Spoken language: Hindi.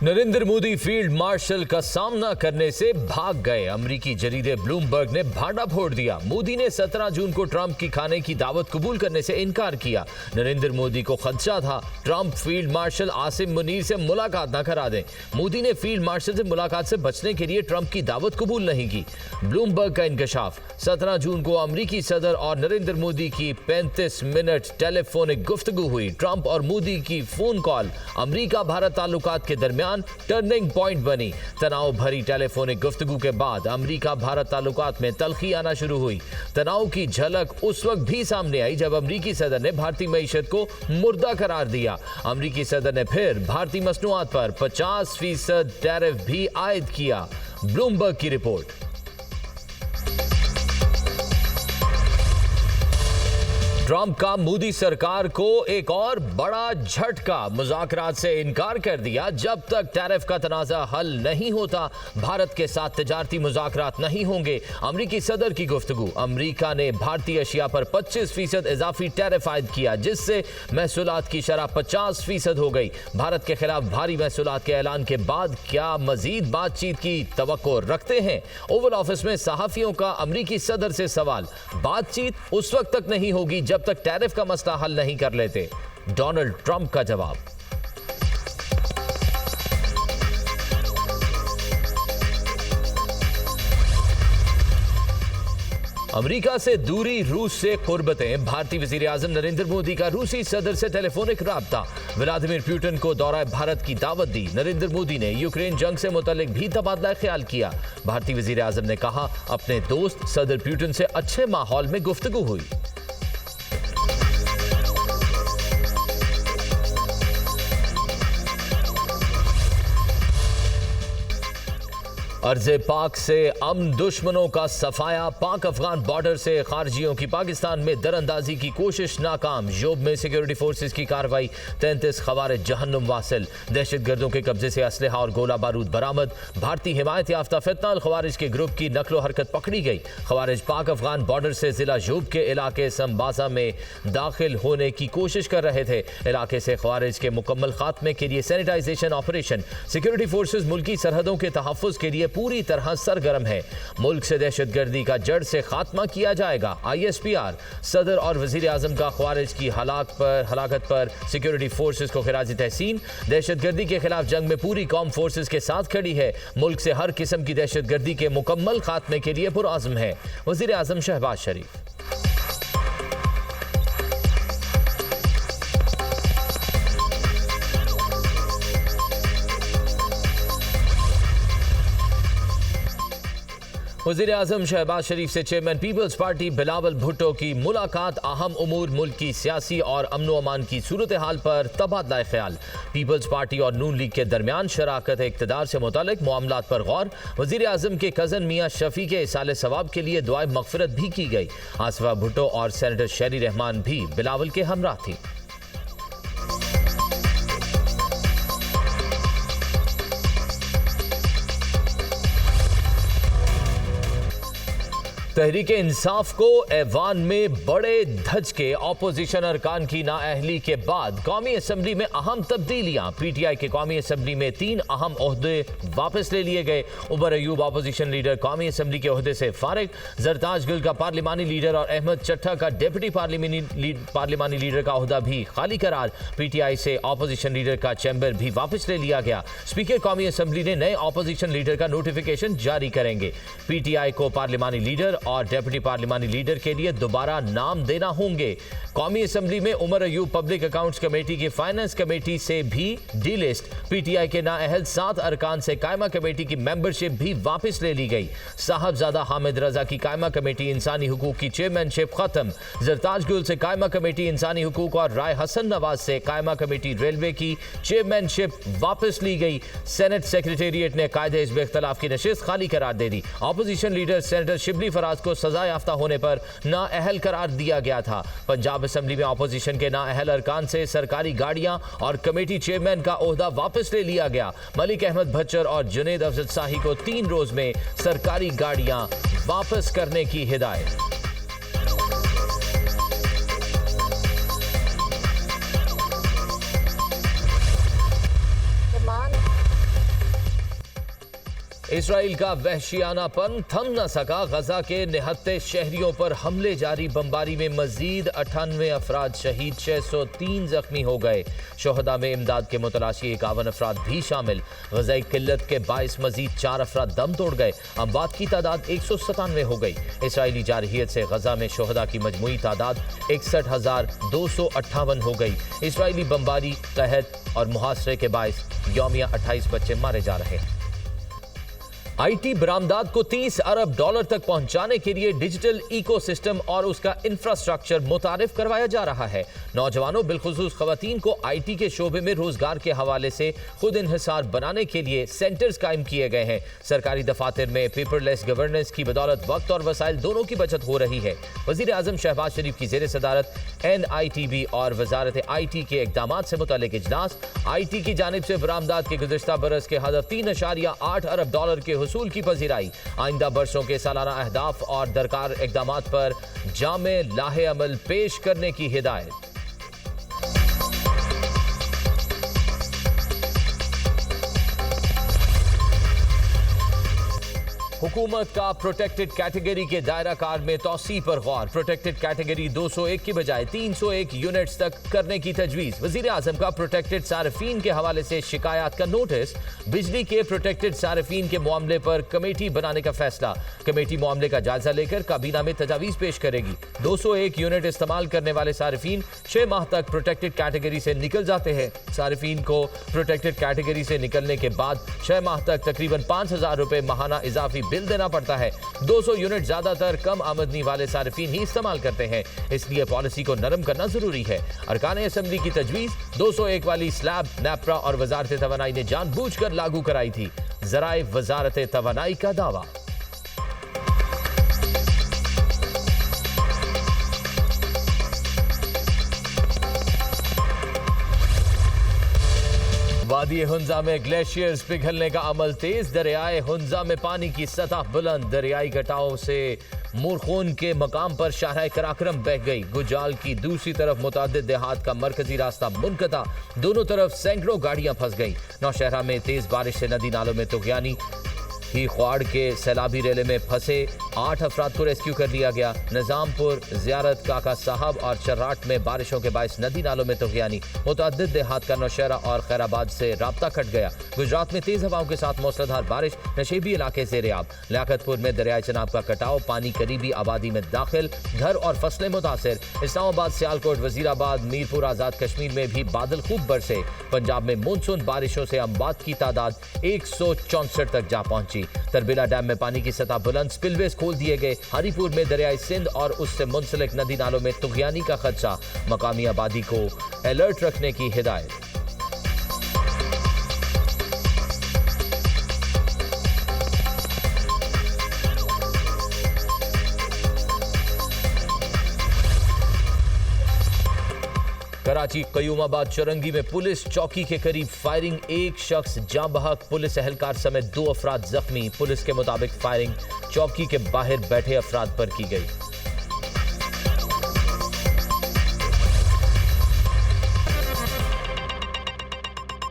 नरेंद्र मोदी फील्ड मार्शल का सामना करने से भाग गए। अमेरिकी जरीदे ब्लूमबर्ग ने भांडा फोड़ दिया। मोदी ने 17 जून को ट्रंप की खाने की दावत कबूल करने से इनकार किया। नरेंद्र मोदी को खदशा था Trump field marshal Asim Munir से मुलाकात न करा दें। मोदी ने फील्ड मार्शल से मुलाकात से बचने के लिए ट्रंप की दावत कबूल नहीं की। ब्लूमबर्ग का इंकशाफ। 17 जून को अमेरिकी सदर और नरेंद्र मोदी की 35 मिनट टेलीफोनिक गुफ्तगू हुई। ट्रंप और मोदी की फोन कॉल अमेरिका भारत ताल्लुकात के दरमियान टर्निंग पॉइंट बनी। तनाव भरी टेलीफोनिक गुफ्तगू के बाद अमेरिका भारत ताल्लुकात में तल्खी आना शुरू हुई। तनाव की झलक उस वक्त भी सामने आई जब अमेरिकी सदर ने भारतीय मईशत को मुर्दा करार दिया। अमेरिकी सदर ने फिर भारतीय मसनूआत पर 50% टैरिफ भी आयद किया। ब्लूमबर्ग की रिपोर्ट। ट्रंप का मोदी सरकार को एक और बड़ा झटका। मुज़ाकरात से इनकार कर दिया। जब तक टैरिफ का तनाज़ा हल नहीं होता भारत के साथ तिजारती मुज़ाकरात नहीं होंगे। अमेरिकी सदर की गुफ्तगू। अमेरिका ने भारतीय अशिया पर 25% इजाफी टैरिफ आयद किया जिससे महसूलात की शरह 50% हो गई। भारत के खिलाफ भारी महसूलात के ऐलान के बाद क्या मजीद बातचीत की तवक्को रखते हैं? ओवल ऑफिस में सहाफियों का अमेरिकी सदर से सवाल। बातचीत उस वक्त तक नहीं होगी जब तक टैरिफ का मसला हल नहीं कर लेते। डोनाल्ड ट्रंप का जवाब। अमेरिका से दूरी, रूस से कुर्बतें। भारतीय वजीर आजम नरेंद्र मोदी का रूसी सदर से टेलीफोनिक राब्ता। व्लादिमीर पुतिन को दौरा भारत की दावत दी। नरेंद्र मोदी ने यूक्रेन जंग से मुतल्लिक भी तबादला ख्याल किया। भारतीय वजीर आजम ने कहा अपने दोस्त सदर पुतिन से अच्छे माहौल में गुफ्तगू हुई। अर्ज़े पाक से अमन दुश्मनों का सफाया। पाक अफगान बॉर्डर से खारजियों की पाकिस्तान में दरअंदाजी की कोशिश नाकाम। जोब में सिक्योरिटी फोर्सेस की कार्रवाई। 33 खवारिज जहन्नुम वासिल। दहशत गर्दों के कब्जे से असलहा और गोला बारूद बरामद। भारतीय हिमायत याफ्ता फितना खवारिज के ग्रुप की नकलो हरकत पकड़ी गई। खवारिज पाक अफगान बॉर्डर से जिला जोब के इलाके संबाजा में दाखिल होने की कोशिश कर रहे थे। इलाके से खवारिज के मुकम्मल खात्मे के लिए सैनिटाइजेशन ऑपरेशन। सिक्योरिटी फोर्सेस मुल्की सरहदों के तहफ़्फ़ुज़ के लिए पूरी तरह सरगर्म है। मुल्क से दहशतगर्दी का जड़ से खात्मा किया जाएगा। ISPR। सदर और वजीर आजम का खवारिज की हलाकत पर सिक्योरिटी फोर्सेस को खिराज तहसीन। दहशतगर्दी के खिलाफ जंग में पूरी कौम फोर्सेस के साथ खड़ी है। मुल्क से हर किस्म की दहशतगर्दी के मुकम्मल खात्मे के लिए पुरआज़म है। वजीर आजम शहबाज शरीफ। वज़ीर आज़म शहबाज शरीफ से chairman People's Party Bilawal Bhutto की मुलाकात। अहम उमूर मुल्क की सियासी और अमन अमान की सूरत हाल पर तबादला ख्याल। पीपल्स पार्टी और नून लीग के दरमियान शराकत इक़्तिदार से मुतालिक मामलात पर गौर। वज़ीर आज़म के कज़न मियाँ शफ़ी के इसाले सवाब के लिए दुआए मग़फ़िरत भी की गई। आसिफा भुट्टो और सेनेटर शेरी रहमान भी बिलावल के हमराह थी। तहरीक इंसाफ को ऐवान में बड़े धचके। ऑपोजिशन अरकान की नाअहली के बाद कौमी असम्बली में अहम तब्दीलियां। PTI के कौमी असम्बली में 3 अहम ओहदे वापस ले लिए गए। उमर अयूब अपोजिशन लीडर कौमी असम्बली के ओहदे से फारिग। जरताज गुल का पार्लिमानी लीडर और अहमद चट्टा का डिप्टी पार्लिमानी लीडर का ओहदा भी खाली करार। PTI से अपोजिशन लीडर का चैम्बर भी वापस ले लिया गया। स्पीकर कौमी असम्बली ने नए अपोजिशन लीडर का नोटिफिकेशन जारी करेंगे। PTI को पार्लिमानी लीडर और डेप्यूटी पार्लिमानी लीडर के लिए दोबारा नाम देना होंगे। कौमी असम्बली में Umar Ayub public accounts committee की फाइनेंस कमेटी से भी डीलिस्ट। PTI के नाअहल 7 अरकान से कायमा कमेटी की मेंबरशिप भी वापस ले ली गई। साहबजादा हामिद रजा की कायमा कमेटी इंसानी हुकूक की चेयरमैनशिप खत्म। जरताज गुल से कायमा कमेटी इंसानी हुकूक और राय हसन नवाज से कायमा कमेटी रेलवे की चेयरमैनशिप वापस ली गई। सेनेट सेक्रेटेरिएट ने कायदे हिज़्ब इख्तिलाफ की नशिस्त खाली करार दे दी। Opposition leader senator Shibli Faraz को सजा याफ्ता होने पर नाअहल करार दिया गया था। पंजाब असेंबली में अपोजिशन के नाअहल अरकान से सरकारी गाड़ियां और कमेटी चेयरमैन का ओहदा वापस ले लिया गया। मलिक अहमद भच्चर और जुनेद अफजल शाही को 3 रोज में सरकारी गाड़ियां वापस करने की हिदायत। इसराइल का वहशियानापन थम न सका। गजा के निहत्ते शहरियों पर हमले जारी। बमबारी में मजीद 98 अफराद शहीद, 603 जख्मी हो गए। शोहदा में इमदाद के मुतलाशी 51 अफराद भी शामिल। गजाई किल्लत के बाइस मजीद 4 अफराद दम तोड़ गए। अमवात की तादाद 197 हो गई। इसराइली जारहियत से गजा में शोहदा की मजमूई तादाद 61,258 हो गई। इसराइली बमबारी, कहत और मुहासरे के बाइस यौमिया 28 बच्चे मारे जा रहे हैं। आईटी बरामदात को 30 अरब डॉलर तक पहुंचाने के लिए डिजिटल इकोसिस्टम और उसका इंफ्रास्ट्रक्चर मुतारिफ करवाया जा रहा है। नौजवानों बिलखुसूस खवातीन को आईटी के शोबे में रोजगार के हवाले से खुद इन्हिसार बनाने के लिए सेंटर्स कायम किए गए हैं। सरकारी दफातर में पेपरलेस गवर्नेंस की बदौलत वक्त और वसाइल दोनों की बचत हो रही है। वजीर आजम शहबाज शरीफ की जेर सदारत NITB और वजारत IT के इकदामात से मुतल्लिक इजलास। IT की जानिब से बरामदात के गुज़िश्ता बरस के हदफ 3.8 अरब डॉलर के हुसूल की पजीराई। आइंदा बरसों के सालाना अहदाफ और दरकार इकदामात पर जामे लाहे अमल पेश करने की हिदायत। हुकूमत का प्रोटेक्टेड कैटेगरी के दायरा कार में तौसी पर गौर। प्रोटेक्टेड कैटेगरी 201 की बजाय 301 यूनिट्स तक करने की तजवीज। वजीर आजम का प्रोटेक्टेड सारिफीन के हवाले से शिकायत का नोटिस। बिजली के प्रोटेक्टेड सारिफीन के मामले पर कमेटी बनाने का फैसला। कमेटी मामले का जायजा लेकर काबीना में तजावीज पेश करेगी। 201 यूनिट इस्तेमाल करने वाले सारिफीन 6 माह तक प्रोटेक्टेड कैटेगरी से निकल जाते हैं। सारिफीन को प्रोटेक्टेड कैटेगरी से निकलने के बाद 6 माह तक तकरीबन 5,000 रुपए माहाना इजाफी बिल देना पड़ता है। 200 यूनिट ज्यादातर कम आमदनी वाले सारिफीन ही इस्तेमाल करते हैं, इसलिए पॉलिसी को नरम करना जरूरी है। अरकान असेंबली की तजवीज 201 वाली स्लैब नेपरा और वजारत तवानाई ने जानबूझकर लागू कराई थी। जराए वजारत तवानाई का दावा। वादी हुंजा में ग्लेशियर्स पिघलने का अमल तेज। दरियाए हुंजा में पानी की सतह बुलंद। दरियाई घटाओं से मुरखून के मकाम पर शाहराह कराक्रम बह गई। गुजाल की दूसरी तरफ मुतादिद देहात का मरकजी रास्ता मुनक़ता। दोनों तरफ सैकड़ों गाड़ियां फंस गई। नौशहरा में तेज बारिश से नदी नालों में तुग़यानी। ही ख्वाड़ के सैलाबी रेले में फंसे 8 अफराद को रेस्क्यू कर लिया गया। निजामपुर, ज़ियारत, काका साहब और चर्राट में बारिशों के बायस नदी नालों में तुग़यानी। मुतअद्दिद देहात का नौशहरा और खैराबाद से राब्ता कट गया। गुजरात में तेज हवाओं के साथ मूसलाधार बारिश। नशेबी इलाके से रेयाब। लियाकतपुर में दरियाए चनाब का कटाव। पानी करीबी आबादी में दाखिल। घर और फसलें मुतासिर। इस्लामाबाद, सियालकोट, वजीराबाद, मीरपुर, आज़ाद कश्मीर में भी बादल खूब बरसे। पंजाब में मानसून बारिशों से अमवात की तादाद 164 तक जा पहुंची। तरबिला डैम में पानी की सतह बुलंद। स्पिलवेज खोल दिए गए। हरीपुर में दरियाई सिंध और उससे मुंसलिक नदी नालों में तुग़यानी का खदशा। मकामी आबादी को अलर्ट रखने की हिदायत। कराची कयूमाबाद चौरंगी में पुलिस चौकी के करीब फायरिंग। एक शख्स जाँ बहक। पुलिस एहलकार समेत 2 अफराद जख्मी। पुलिस के मुताबिक फायरिंग चौकी के बाहर बैठे अफराद पर की गई।